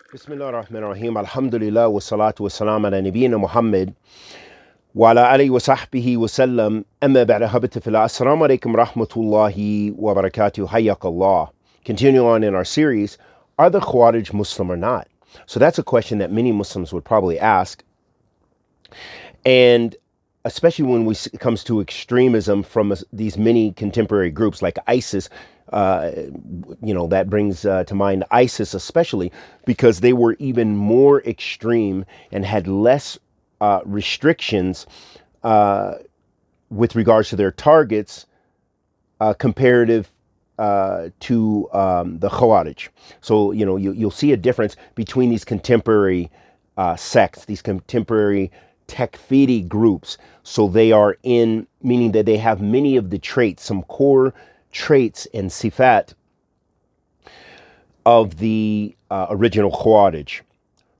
Bismillah ar-Rahman ar-Rahim. Alhamdulillah wa salatu wa salam ala nabiyyina Muhammad wa ala alihi wa sahbihi wa sallam. Amma ba'da habita fillah. Assalamu alaikum rahmatullahi wa barakatuh. Hayyakallah. Continuing on in our series, are the Khawaarij Muslim or not? So that's a question that many Muslims would probably ask. And especially when it comes to extremism from these many contemporary groups like ISIS, that brings to mind ISIS especially because they were even more extreme and had less restrictions with regards to their targets comparative to the Khawaarij. So, you'll see a difference between these contemporary sects, these contemporary Takfeeri groups. So they are meaning that they have many of the traits, some core traits and sifat of the original Khawaarij.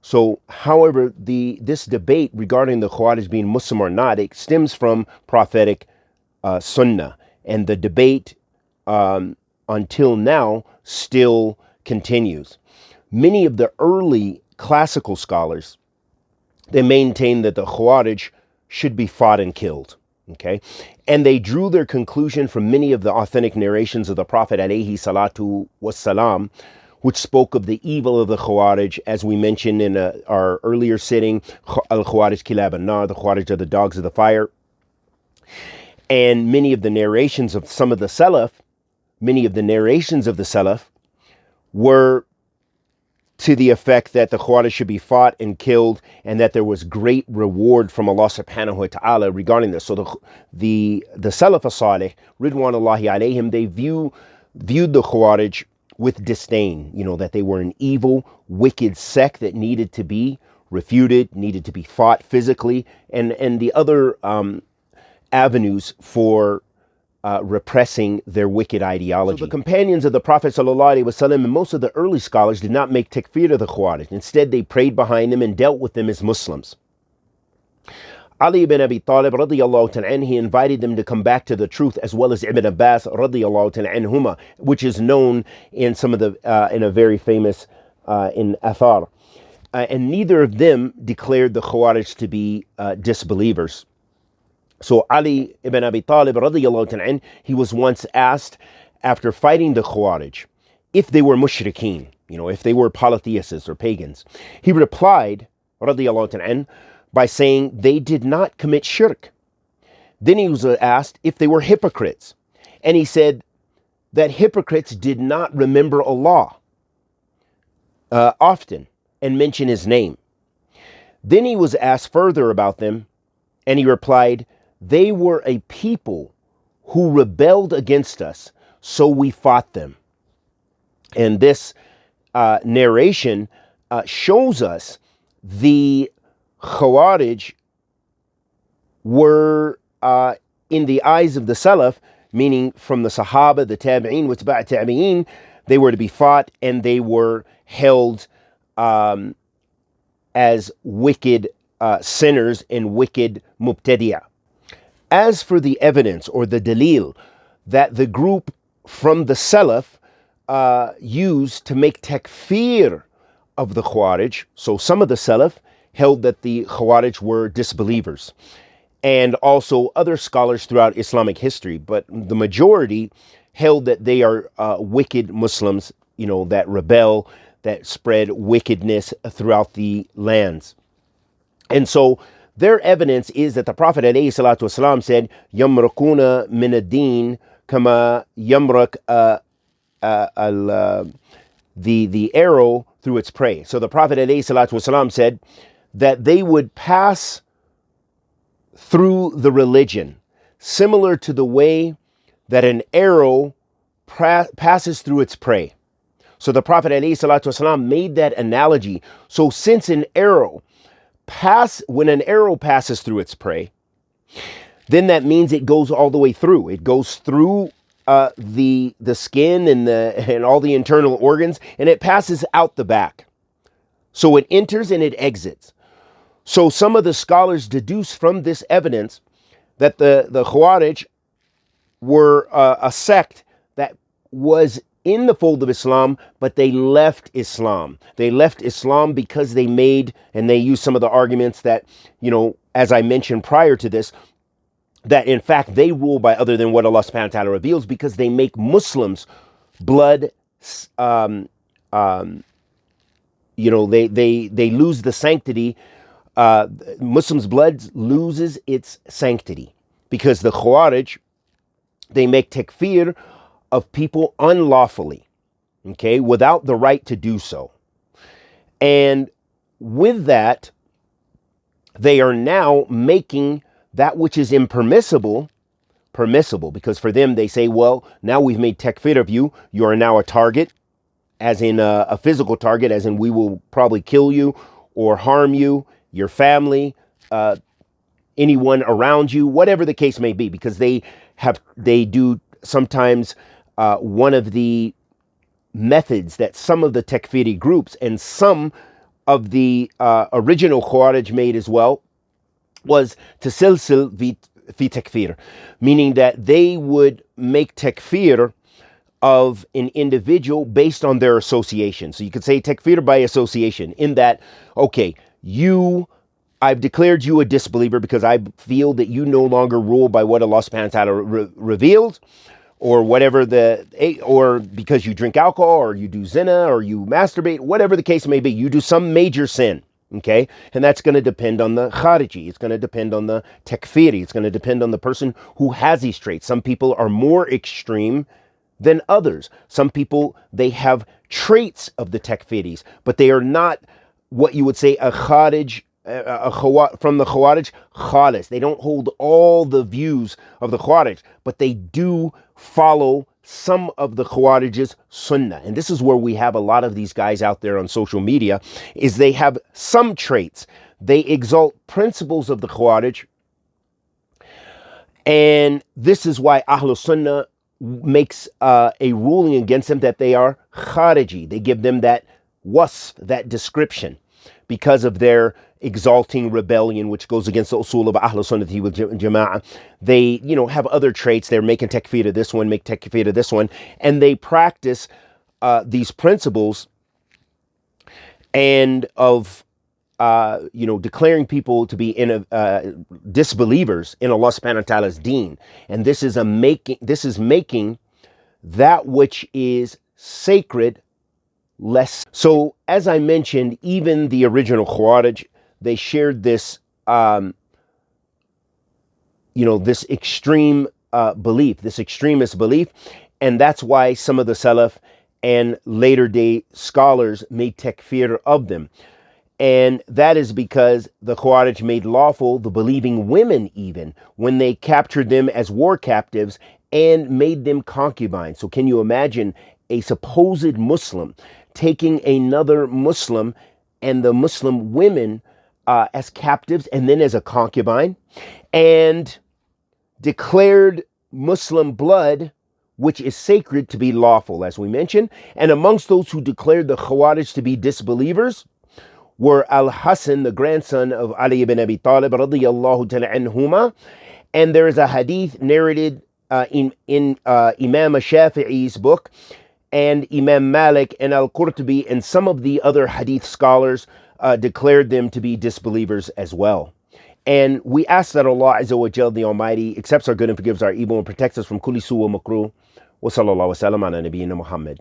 So, however, this debate regarding the Khawaarij being Muslim or not, it stems from prophetic sunnah. And the debate until now still continues. Many of the early classical scholars, they maintain that the Khawaarij should be fought and killed. Okay, and they drew their conclusion from many of the authentic narrations of the Prophet alayhi salatu wassalam, which spoke of the evil of the Khawaarij, as we mentioned in our earlier sitting, Al-Khawaarij kilab an-nar, the Khawaarij are the dogs of the fire. And many of the narrations of some of the Salaf, were to the effect that the Khawaarij should be fought and killed, and that there was great reward from Allah subhanahu wa ta'ala regarding this. So the Salaf Salih, Ridwanullahi alayhim, they viewed the Khawaarij with disdain, that they were an evil, wicked sect that needed to be refuted, needed to be fought physically, and the other avenues for repressing their wicked ideology. So the companions of the Prophet ﷺ and most of the early scholars did not make takfeer of the Khawaarij. Instead, they prayed behind them and dealt with them as Muslims. Ali ibn Abi Talib radiyallahu ta'ala anhu, he invited them to come back to the truth, as well as Ibn Abbas radiyallahu ta'ala anhuma, which is known in some of the in a very famous in Athar. And neither of them declared the Khawaarij to be disbelievers. So Ali ibn Abi Talib radiyallahu ta'ala anhu, he was once asked, after fighting the Khawaarij, if they were mushrikeen, if they were polytheists or pagans. He replied radiyallahu ta'ala anhu by saying they did not commit shirk. Then he was asked if they were hypocrites, and he said that hypocrites did not remember Allah often and mention his name. Then he was asked further about them, and he replied, they were a people who rebelled against us, so we fought them. And this narration shows us the Khawaarij were, in the eyes of the Salaf, meaning from the Sahaba, the Tabi'een, Watba' Tabi'een, they were to be fought, and they were held as wicked sinners and wicked mubtadi'ah. As for the evidence or the dalil that the group from the Salaf used to make takfeer of the Khawaarij, so some of the Salaf held that the Khawaarij were disbelievers, and also other scholars throughout Islamic history, but the majority held that they are wicked Muslims, that rebel, that spread wickedness throughout the lands. And so their evidence is that the Prophet ﷺ said, "Yamrukuna min ad-din kama yamruk the arrow through its prey." So the Prophet ﷺ said that they would pass through the religion, similar to the way that an arrow passes through its prey. So the Prophet ﷺ made that analogy. So since when an arrow passes through its prey, then that means it goes all the way through. It goes through the skin and all the internal organs, and it passes out the back. So it enters and it exits. So some of the scholars deduce from this evidence that the Khawaarij were a sect that was in the fold of Islam, but they left Islam. They left Islam because they made, and they used some of the arguments that, as I mentioned prior to this, that in fact they rule by other than what Allah subhanahu wa ta'ala reveals, because they make Muslims blood, they lose the sanctity. Muslims' blood loses its sanctity because the Khawaarij, they make takfeer of people unlawfully, okay, without the right to do so. And with that, they are now making that which is impermissible permissible, because for them, they say, well, now we've made takfeer of you. You are now a target, as in a physical target, as in we will probably kill you or harm you, your family, anyone around you, whatever the case may be, because they do sometimes one of the methods that some of the takfeeri groups and some of the original Khawaarij made as well was tasilsil fi takfeer, meaning that they would make takfeer of an individual based on their association. So you could say takfeer by association, in that, okay, I've declared you a disbeliever because I feel that you no longer rule by what Allah subhanahu wa ta'ala revealed, or whatever or because you drink alcohol, or you do zina, or you masturbate, whatever the case may be, you do some major sin, okay? And that's going to depend on the Khariji. It's going to depend on the Takfeeri. It's going to depend on the person who has these traits. Some people are more extreme than others. Some people, they have traits of the Takfiris, but they are not what you would say a Kharij, from the Khawarij, Khalis. They don't hold all the views of the Khawarij, but they do follow some of the Khawarij's sunnah. And this is where we have a lot of these guys out there on social media, is they have some traits. They exalt principles of the Khawarij. And this is why Ahlul Sunnah makes a ruling against them that they are Khariji. They give them that wasf, that description, because of their exalting rebellion, which goes against the usul of Ahlul Sunnati wal Jama'ah. They, have other traits. They're making takfeer to this one, make takfeer to this one, and they practice these principles and of declaring people to be disbelievers in Allah subhanahu wa ta'ala's deen. And this is making that which is sacred less. So as I mentioned, even the original Khawarij, they shared this, this extreme belief, this extremist belief. And that's why some of the Salaf and later day scholars made takfir of them. And that is because the Khawarij made lawful the believing women, even when they captured them as war captives and made them concubines. So can you imagine a supposed Muslim taking another Muslim and the Muslim women as captives and then as a concubine, and declared Muslim blood, which is sacred, to be lawful, as we mentioned. And amongst those who declared the Khawarij to be disbelievers were Al-Hasan, the grandson of Ali ibn Abi Talib, radiyallahu ta'ala anhuma. And there is a hadith narrated in Imam Shafi'i's book, and Imam Malik and Al-Qurtubi and some of the other hadith scholars declared them to be disbelievers as well. And we ask that Allah Azza wa Jal, the Almighty, accepts our good and forgives our evil and protects us from kulli su wa makruh. Wa sallallahu wa sallam ala nabiyyina Muhammad.